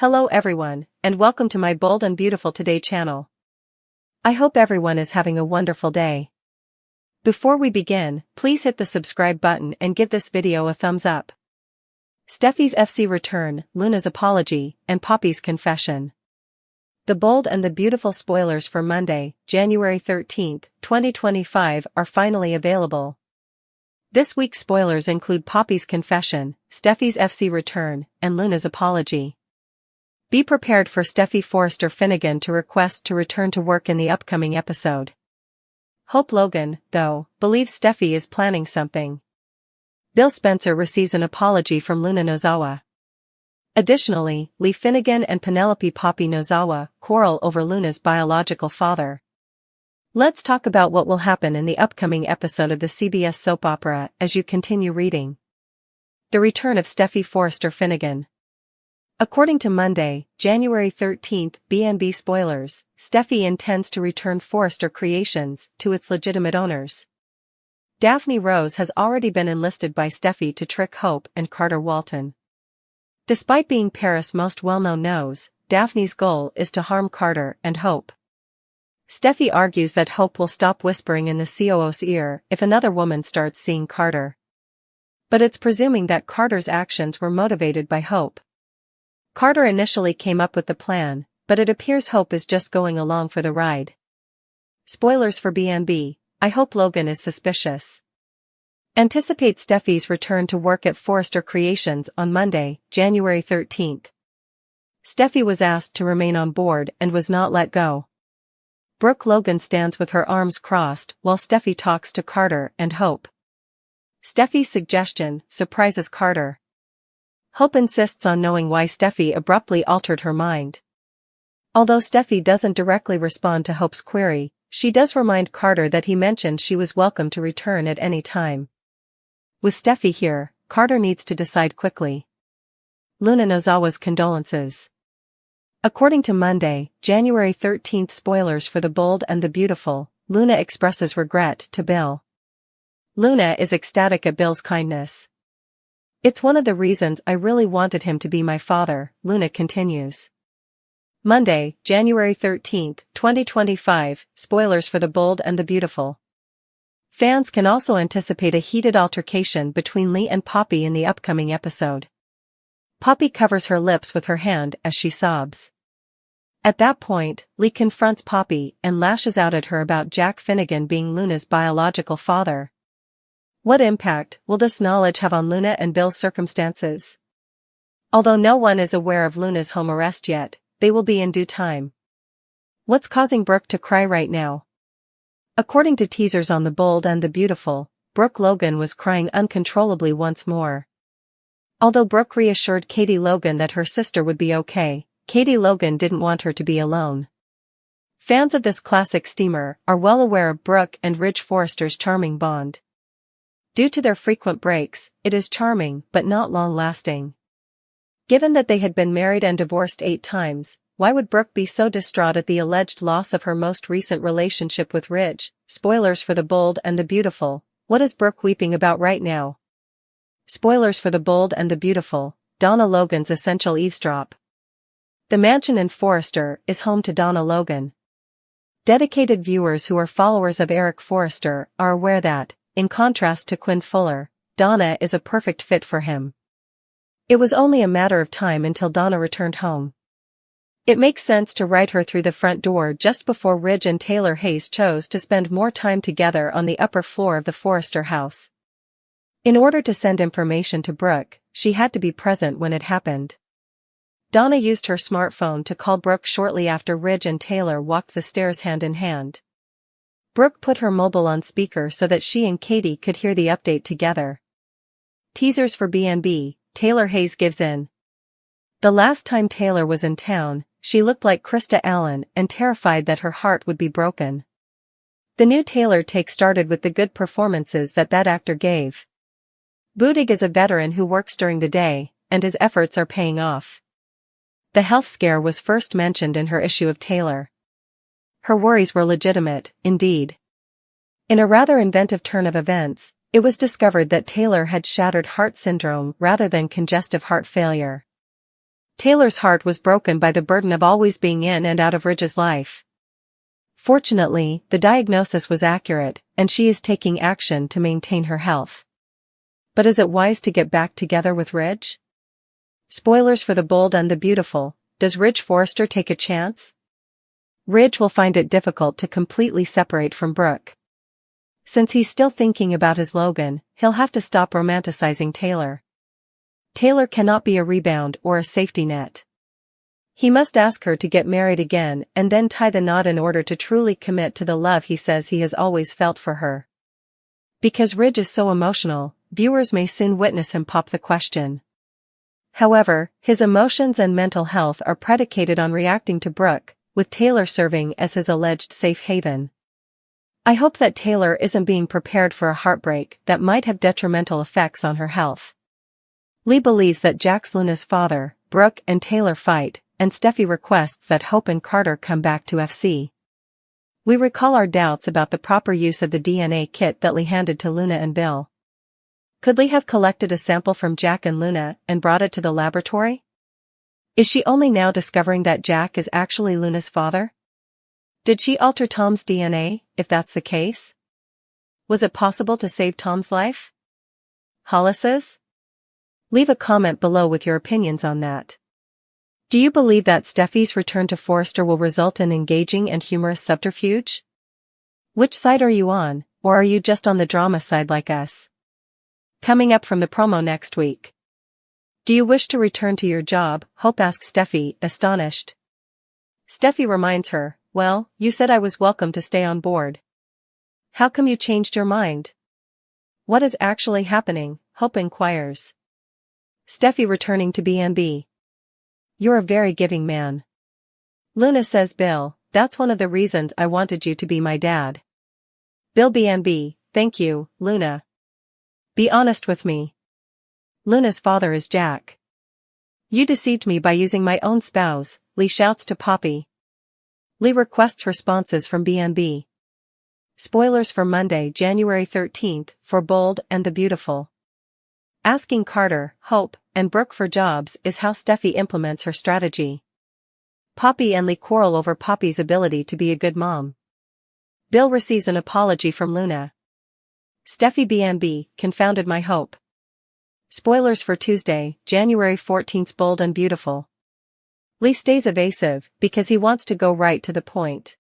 Hello everyone, and welcome to my Bold and Beautiful Today channel. I hope everyone is having a wonderful day. Before we begin, please hit the subscribe button and give this video a thumbs up. Steffi's FC return, Luna's apology, and Poppy's confession. The Bold and the Beautiful spoilers for Monday, January 13th, 2025 are finally available. This week's spoilers include Poppy's confession, Steffi's FC return, and Luna's apology. Be prepared for Steffy Forrester Finnegan to request to return to work in the upcoming episode. Hope Logan, though, believes Steffy is planning something. Bill Spencer receives an apology from Luna Nozawa. Additionally, Finnegan and Penelope Nozawa quarrel over Luna's biological father. Let's talk about what will happen in the upcoming episode of the CBS soap opera as you continue reading. The return of Steffy Forrester Finnegan. According to Monday, January 13th B&B spoilers, Steffy intends to return Forrester Creations to its legitimate owners. Daphne Rose has already been enlisted by Steffy to trick Hope and Carter Walton. Despite being Paris' most well-known nose, Daphne's goal is to harm Carter and Hope. Steffy argues that Hope will stop whispering in the COO's ear if another woman starts seeing Carter. But it's presuming that Carter's actions were motivated by Hope. Carter initially came up with the plan, but it appears Hope is just going along for the ride. Spoilers for B&B, I hope Logan is suspicious. Anticipate Steffy's return to work at Forrester Creations on Monday, January 13th. Steffy was asked to remain on board and was not let go. Brooke Logan stands with her arms crossed while Steffy talks to Carter and Hope. Steffy's suggestion surprises Carter. Hope insists on knowing why Steffy abruptly altered her mind. Although Steffy doesn't directly respond to Hope's query, she does remind Carter that he mentioned she was welcome to return at any time. With Steffy here, Carter needs to decide quickly. Luna Nozawa's condolences. According to Monday, January 13th spoilers for The Bold and the Beautiful, Luna expresses regret to Bill. Luna is ecstatic at Bill's kindness. It's one of the reasons I really wanted him to be my father, Luna continues. Monday, January 13th, 2025, spoilers for The Bold and the Beautiful. Fans can also anticipate a heated altercation between Lee and Poppy in the upcoming episode. Poppy covers her lips with her hand as she sobs. At that point, Lee confronts Poppy and lashes out at her about Jack Finnegan being Luna's biological father. What impact will this knowledge have on Luna and Bill's circumstances? Although no one is aware of Luna's home arrest yet, they will be in due time. What's causing Brooke to cry right now? According to teasers on The Bold and the Beautiful, Brooke Logan was crying uncontrollably once more. Although Brooke reassured Katie Logan that her sister would be okay, Katie Logan didn't want her to be alone. Fans of this classic steamer are well aware of Brooke and Ridge Forrester's charming bond. Due to their frequent breaks, it is charming but not long-lasting. Given that they had been married and divorced 8 times, why would Brooke be so distraught at the alleged loss of her most recent relationship with Ridge? Spoilers for The Bold and the Beautiful, what is Brooke weeping about right now? Spoilers for The Bold and the Beautiful, Donna Logan's essential eavesdrop. The mansion in Forrester is home to Donna Logan. Dedicated viewers who are followers of Eric Forrester are aware that, in contrast to Quinn Fuller, Donna is a perfect fit for him. It was only a matter of time until Donna returned home. It makes sense to write her through the front door just before Ridge and Taylor Hayes chose to spend more time together on the upper floor of the Forrester house. In order to send information to Brooke, she had to be present when it happened. Donna used her smartphone to call Brooke shortly after Ridge and Taylor walked the stairs hand in hand. Brooke put her mobile on speaker so that she and Katie could hear the update together. Teasers for B&B, Taylor Hayes gives in. The last time Taylor was in town, she looked like Krista Allen and terrified that her heart would be broken. The new Taylor take started with the good performances that actor gave. Budig is a veteran who works during the day, and his efforts are paying off. The health scare was first mentioned in her issue of Taylor. Her worries were legitimate, indeed. In a rather inventive turn of events, it was discovered that Taylor had shattered heart syndrome rather than congestive heart failure. Taylor's heart was broken by the burden of always being in and out of Ridge's life. Fortunately, the diagnosis was accurate, and she is taking action to maintain her health. But is it wise to get back together with Ridge? Spoilers for The Bold and the Beautiful. Does Ridge Forrester take a chance? Ridge will find it difficult to completely separate from Brooke. Since he's still thinking about his Logan, he'll have to stop romanticizing Taylor. Taylor cannot be a rebound or a safety net. He must ask her to get married again and then tie the knot in order to truly commit to the love he says he has always felt for her. Because Ridge is so emotional, viewers may soon witness him pop the question. However, his emotions and mental health are predicated on reacting to Brooke, with Taylor serving as his alleged safe haven. I hope that Taylor isn't being prepared for a heartbreak that might have detrimental effects on her health. Lee believes that Jack's Luna's father, Brooke and Taylor fight, and Steffy requests that Hope and Carter come back to FC. We recall our doubts about the proper use of the DNA kit that Lee handed to Luna and Bill. Could Lee have collected a sample from Jack and Luna and brought it to the laboratory? Is she only now discovering that Jack is actually Luna's father? Did she alter Tom's DNA, if that's the case? Was it possible to save Tom's life? Hollis's? Leave a comment below with your opinions on that. Do you believe that Steffy's return to Forrester will result in engaging and humorous subterfuge? Which side are you on, or are you just on the drama side like us? Coming up from the promo next week. Do you wish to return to your job? Hope asks Steffy, astonished. Steffy reminds her, well, you said I was welcome to stay on board. How come you changed your mind? What is actually happening? Hope inquires. Steffy returning to B&B. You're a very giving man. Luna says, Bill, that's one of the reasons I wanted you to be my dad. Bill B&B, thank you, Luna. Be honest with me. Luna's father is Jack. You deceived me by using my own spouse, Lee shouts to Poppy. Lee requests responses from B&B. Spoilers for Monday, January 13th, for Bold and the Beautiful. Asking Carter, Hope, and Brooke for jobs is how Steffy implements her strategy. Poppy and Lee quarrel over Poppy's ability to be a good mom. Bill receives an apology from Luna. Steffy B&B, confounded my hope. Spoilers for Tuesday, January 14th, Bold and Beautiful. Lee stays evasive because he wants to go right to the point.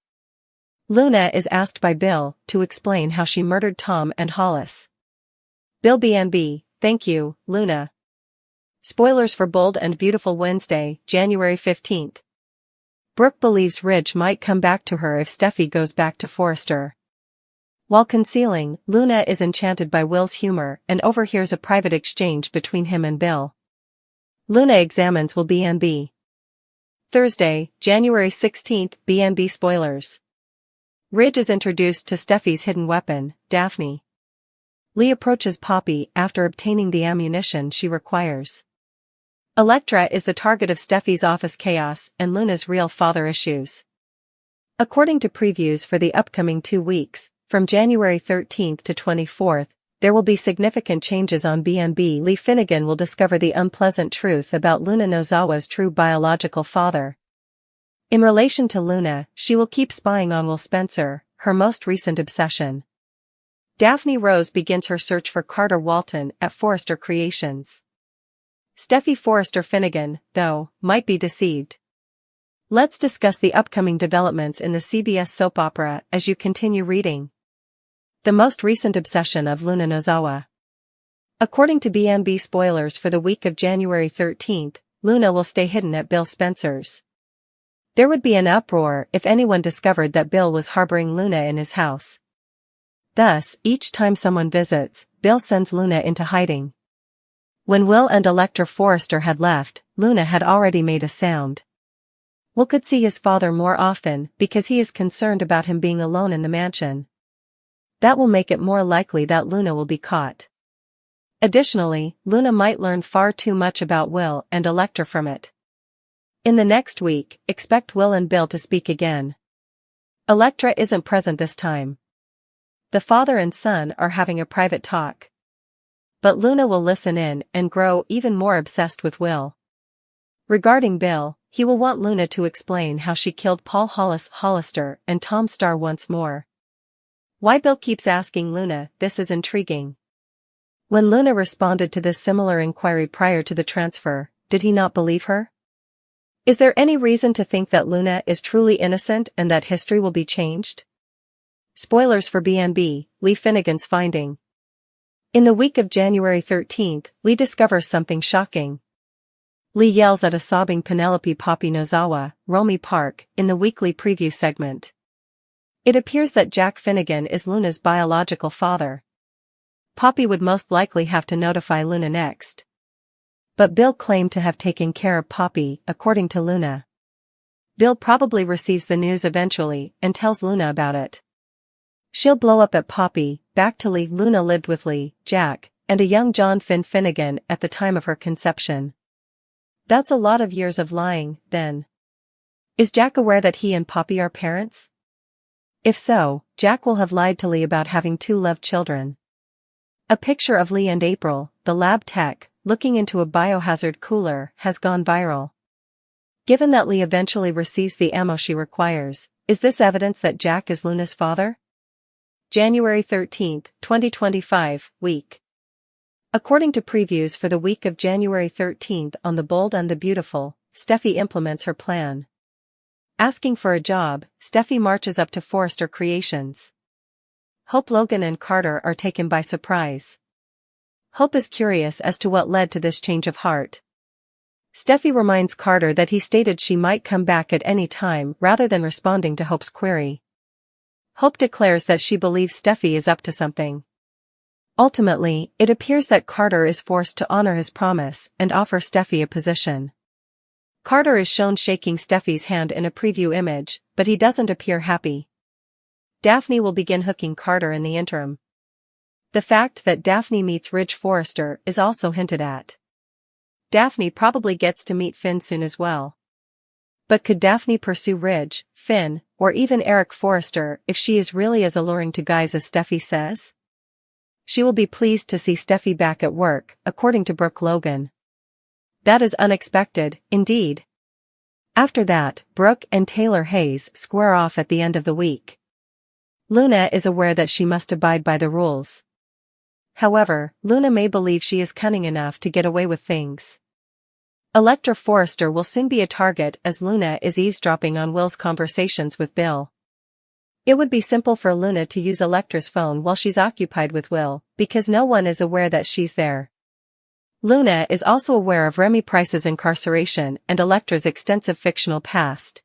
Luna is asked by Bill to explain how she murdered Tom and Hollis. Bill B&B, thank you, Luna. Spoilers for Bold and Beautiful Wednesday, January 15th. Brooke believes Ridge might come back to her if Steffy goes back to Forrester. While concealing, Luna is enchanted by Will's humor and overhears a private exchange between him and Bill. Luna examines Will B&B. Thursday, January 16th, B&B spoilers. Ridge is introduced to Steffy's hidden weapon, Daphne. Lee approaches Poppy after obtaining the ammunition she requires. Elektra is the target of Steffy's office chaos and Luna's real father issues. According to previews for the upcoming 2 weeks, from January 13th to 24th, there will be significant changes on B&B. Lee Finnegan will discover the unpleasant truth about Luna Nozawa's true biological father. In relation to Luna, she will keep spying on Will Spencer, her most recent obsession. Daphne Rose begins her search for Carter Walton at Forrester Creations. Steffy Forrester Finnegan, though, might be deceived. Let's discuss the upcoming developments in the CBS soap opera as you continue reading. The most recent obsession of Luna Nozawa. According to B&B spoilers for the week of January 13th, Luna will stay hidden at Bill Spencer's. There would be an uproar if anyone discovered that Bill was harboring Luna in his house. Thus, each time someone visits, Bill sends Luna into hiding. When Will and Elektra Forrester had left, Luna had already made a sound. Will could see his father more often because he is concerned about him being alone in the mansion. That will make it more likely that Luna will be caught. Additionally, Luna might learn far too much about Will and Elektra from it. In the next week, expect Will and Bill to speak again. Elektra isn't present this time. The father and son are having a private talk. But Luna will listen in and grow even more obsessed with Will. Regarding Bill, he will want Luna to explain how she killed Paul Hollister and Tom Starr once more. Why Bill keeps asking Luna, this is intriguing. When Luna responded to this similar inquiry prior to the transfer, did he not believe her? Is there any reason to think that Luna is truly innocent and that history will be changed? Spoilers for B&B, Lee Finnegan's finding. In the week of January 13th, Lee discovers something shocking. Lee yells at a sobbing Penelope Poppy Nozawa, Romy Park, in the weekly preview segment. It appears that Jack Finnegan is Luna's biological father. Poppy would most likely have to notify Luna next. But Bill claimed to have taken care of Poppy, according to Luna. Bill probably receives the news eventually and tells Luna about it. She'll blow up at Poppy. Back to Lee. Luna lived with Lee, Jack, and a young John Finn Finnegan at the time of her conception. That's a lot of years of lying, then. Is Jack aware that he and Poppy are parents? If so, Jack will have lied to Lee about having two loved children. A picture of Lee and April, the lab tech, looking into a biohazard cooler, has gone viral. Given that Lee eventually receives the ammo she requires, is this evidence that Jack is Luna's father? January 13, 2025, week. According to previews for the week of January 13th on The Bold and the Beautiful, Steffy implements her plan. Asking for a job, Steffy marches up to Forrester Creations. Hope, Logan and Carter are taken by surprise. Hope is curious as to what led to this change of heart. Steffy reminds Carter that he stated she might come back at any time rather than responding to Hope's query. Hope declares that she believes Steffy is up to something. Ultimately, it appears that Carter is forced to honor his promise and offer Steffy a position. Carter is shown shaking Steffy's hand in a preview image, but he doesn't appear happy. Daphne will begin hooking Carter in the interim. The fact that Daphne meets Ridge Forrester is also hinted at. Daphne probably gets to meet Finn soon as well. But could Daphne pursue Ridge, Finn, or even Eric Forrester if she is really as alluring to guys as Steffy says? She will be pleased to see Steffy back at work, according to Brooke Logan. That is unexpected, indeed. After that, Brooke and Taylor Hayes square off at the end of the week. Luna is aware that she must abide by the rules. However, Luna may believe she is cunning enough to get away with things. Electra Forrester will soon be a target as Luna is eavesdropping on Will's conversations with Bill. It would be simple for Luna to use Electra's phone while she's occupied with Will, because no one is aware that she's there. Luna is also aware of Remy Price's incarceration and Electra's extensive fictional past.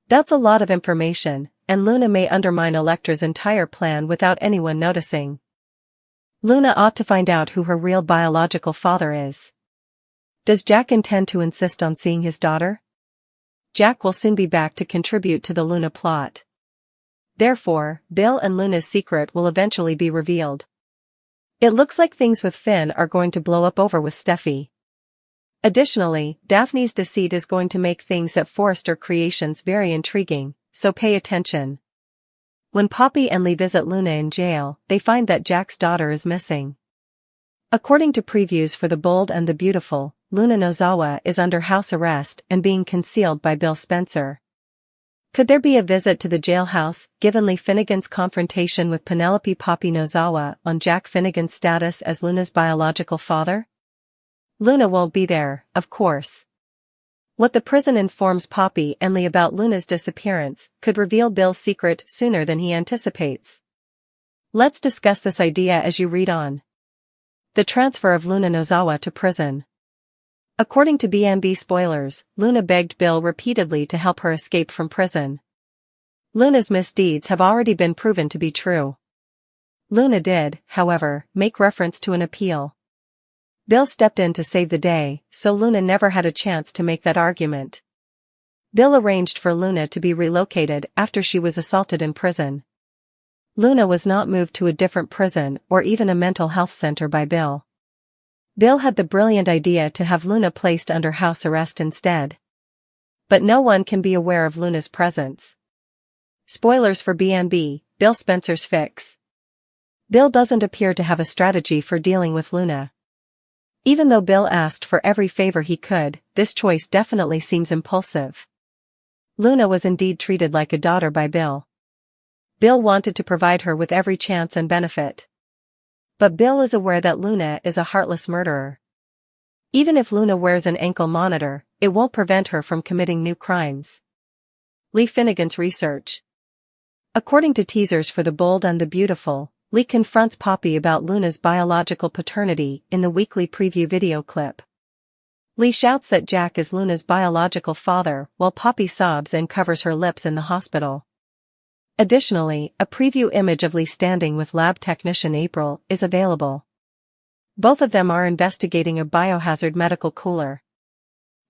That's a lot of information, and Luna may undermine Electra's entire plan without anyone noticing. Luna ought to find out who her real biological father is. Does Jack intend to insist on seeing his daughter? Jack will soon be back to contribute to the Luna plot. Therefore, Bill and Luna's secret will eventually be revealed. It looks like things with Finn are going to blow up over with Steffy. Additionally, Daphne's deceit is going to make things at Forrester Creations very intriguing, so pay attention. When Poppy and Lee visit Luna in jail, they find that Jack's daughter is missing. According to previews for The Bold and the Beautiful, Luna Nozawa is under house arrest and being concealed by Bill Spencer. Could there be a visit to the jailhouse, given Lee Finnegan's confrontation with Penelope Poppy Nozawa on Jack Finnegan's status as Luna's biological father? Luna won't be there, of course. What the prison informs Poppy and Lee about Luna's disappearance could reveal Bill's secret sooner than he anticipates. Let's discuss this idea as you read on. The transfer of Luna Nozawa to prison. According to B&B spoilers, Luna begged Bill repeatedly to help her escape from prison. Luna's misdeeds have already been proven to be true. Luna did, however, make reference to an appeal. Bill stepped in to save the day, so Luna never had a chance to make that argument. Bill arranged for Luna to be relocated after she was assaulted in prison. Luna was not moved to a different prison or even a mental health center by Bill. Bill had the brilliant idea to have Luna placed under house arrest instead. But no one can be aware of Luna's presence. Spoilers for B&B, Bill Spencer's fix. Bill doesn't appear to have a strategy for dealing with Luna. Even though Bill asked for every favor he could, this choice definitely seems impulsive. Luna was indeed treated like a daughter by Bill. Bill wanted to provide her with every chance and benefit. But Bill is aware that Luna is a heartless murderer. Even if Luna wears an ankle monitor, it won't prevent her from committing new crimes. Lee Finnegan's research. According to teasers for The Bold and the Beautiful, Lee confronts Poppy about Luna's biological paternity in the weekly preview video clip. Lee shouts that Jack is Luna's biological father while Poppy sobs and covers her lips in the hospital. Additionally, a preview image of Lee standing with lab technician April is available. Both of them are investigating a biohazard medical cooler.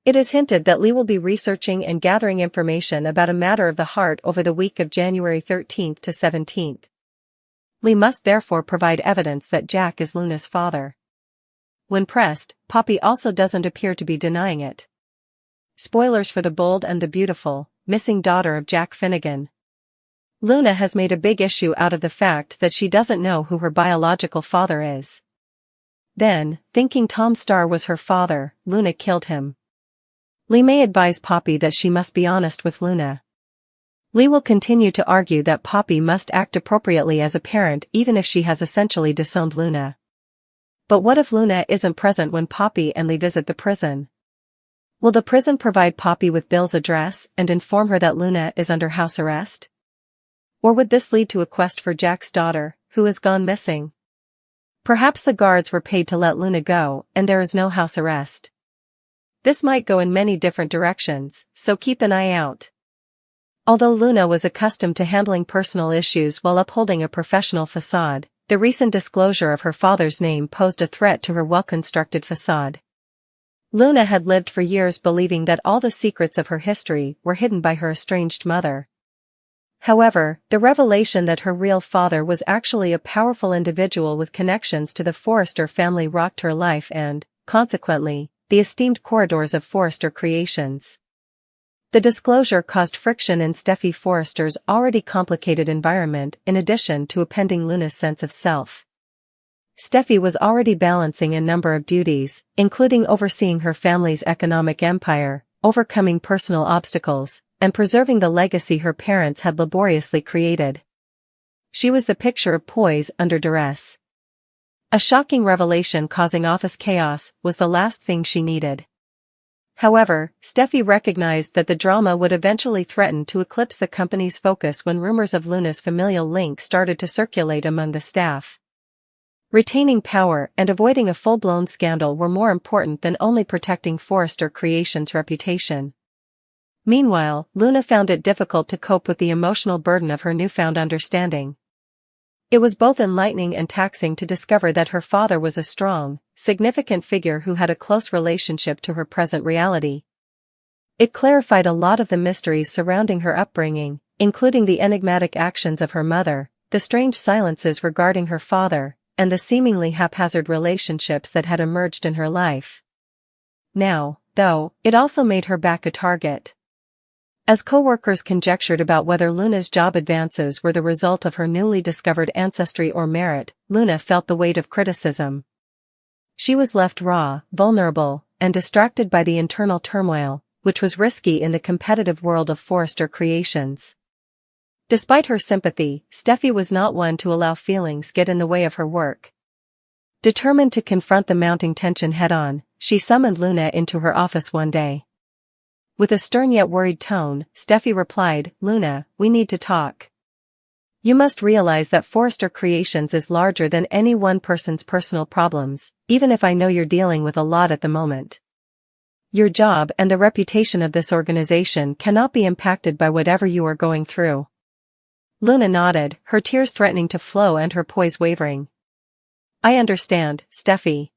It is hinted that Lee will be researching and gathering information about a matter of the heart over the week of January 13th to 17th. Lee must therefore provide evidence that Jack is Luna's father. When pressed, Poppy also doesn't appear to be denying it. Spoilers for The Bold and the Beautiful, missing daughter of Jack Finnegan. Luna has made a big issue out of the fact that she doesn't know who her biological father is. Then, thinking Tom Starr was her father, Luna killed him. Lee may advise Poppy that she must be honest with Luna. Lee will continue to argue that Poppy must act appropriately as a parent even if she has essentially disowned Luna. But what if Luna isn't present when Poppy and Lee visit the prison? Will the prison provide Poppy with Bill's address and inform her that Luna is under house arrest? Or would this lead to a quest for Jack's daughter, who has gone missing? Perhaps the guards were paid to let Luna go and there is no house arrest. This might go in many different directions, so keep an eye out. Although Luna was accustomed to handling personal issues while upholding a professional facade, the recent disclosure of her father's name posed a threat to her well-constructed facade. Luna had lived for years believing that all the secrets of her history were hidden by her estranged mother. However, the revelation that her real father was actually a powerful individual with connections to the Forrester family rocked her life and, consequently, the esteemed corridors of Forrester Creations. The disclosure caused friction in Steffy Forrester's already complicated environment in addition to upending Luna's sense of self. Steffy was already balancing a number of duties, including overseeing her family's economic empire, overcoming personal obstacles, and preserving the legacy her parents had laboriously created. She was the picture of poise under duress. A shocking revelation causing office chaos was the last thing she needed. However, Steffy recognized that the drama would eventually threaten to eclipse the company's focus when rumors of Luna's familial link started to circulate among the staff. Retaining power and avoiding a full-blown scandal were more important than only protecting Forrester Creations' reputation. Meanwhile, Luna found it difficult to cope with the emotional burden of her newfound understanding. It was both enlightening and taxing to discover that her father was a strong, significant figure who had a close relationship to her present reality. It clarified a lot of the mysteries surrounding her upbringing, including the enigmatic actions of her mother, the strange silences regarding her father, and the seemingly haphazard relationships that had emerged in her life. Now, though, it also made her back a target. As co-workers conjectured about whether Luna's job advances were the result of her newly discovered ancestry or merit, Luna felt the weight of criticism. She was left raw, vulnerable, and distracted by the internal turmoil, which was risky in the competitive world of Forrester Creations. Despite her sympathy, Steffy was not one to allow feelings get in the way of her work. Determined to confront the mounting tension head-on, she summoned Luna into her office one day. With a stern yet worried tone, Steffy replied, "Luna, we need to talk. You must realize that Forrester Creations is larger than any one person's personal problems, even if I know you're dealing with a lot at the moment. Your job and the reputation of this organization cannot be impacted by whatever you are going through." Luna nodded, her tears threatening to flow and her poise wavering. "I understand, Steffy.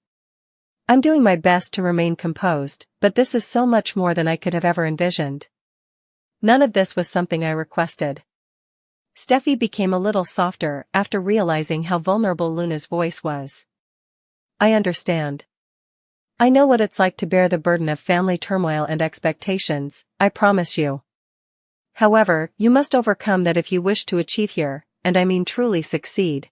I'm doing my best to remain composed, but this is so much more than I could have ever envisioned. None of this was something I requested." Steffy became a little softer after realizing how vulnerable Luna's voice was. "I understand. I know what it's like to bear the burden of family turmoil and expectations, I promise you. However, you must overcome that if you wish to achieve here, and I mean truly succeed.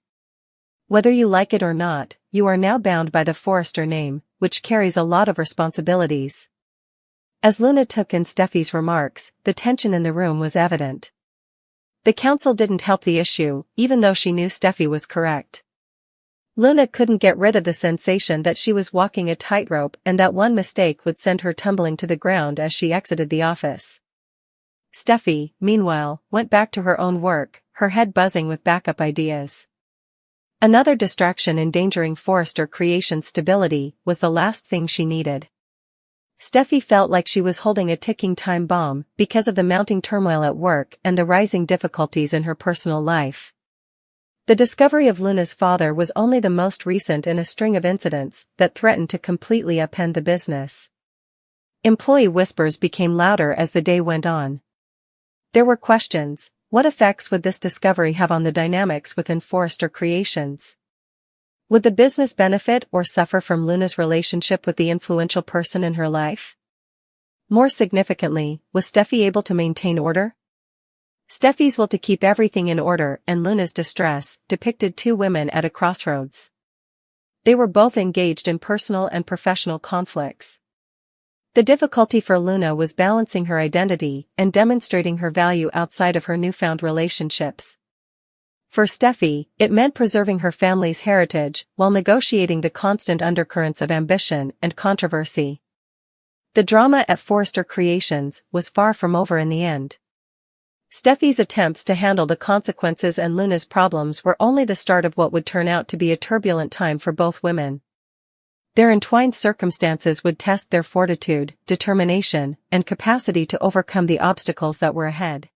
Whether you like it or not, you are now bound by the Forrester name, which carries a lot of responsibilities. As Luna took in Steffy's remarks, the tension in the room was evident. The counsel didn't help the issue, even though she knew Steffy was correct. Luna couldn't get rid of the sensation that she was walking a tightrope and that one mistake would send her tumbling to the ground as she exited the office. Steffy, meanwhile, went back to her own work, her head buzzing with backup ideas. Another distraction endangering Forrester Creations' stability was the last thing she needed. Steffy felt like she was holding a ticking time bomb because of the mounting turmoil at work and the rising difficulties in her personal life. The discovery of Luna's father was only the most recent in a string of incidents that threatened to completely upend the business. Employee whispers became louder as the day went on. There were questions: what effects would this discovery have on the dynamics within Forrester Creations? Would the business benefit or suffer from Luna's relationship with the influential person in her life? More significantly, was Steffy able to maintain order? Steffy's will to keep everything in order and Luna's distress depicted two women at a crossroads. They were both engaged in personal and professional conflicts. The difficulty for Luna was balancing her identity and demonstrating her value outside of her newfound relationships. For Steffy, it meant preserving her family's heritage while negotiating the constant undercurrents of ambition and controversy. The drama at Forrester Creations was far from over in the end. Steffy's attempts to handle the consequences and Luna's problems were only the start of what would turn out to be a turbulent time for both women. Their entwined circumstances would test their fortitude, determination, and capacity to overcome the obstacles that were ahead.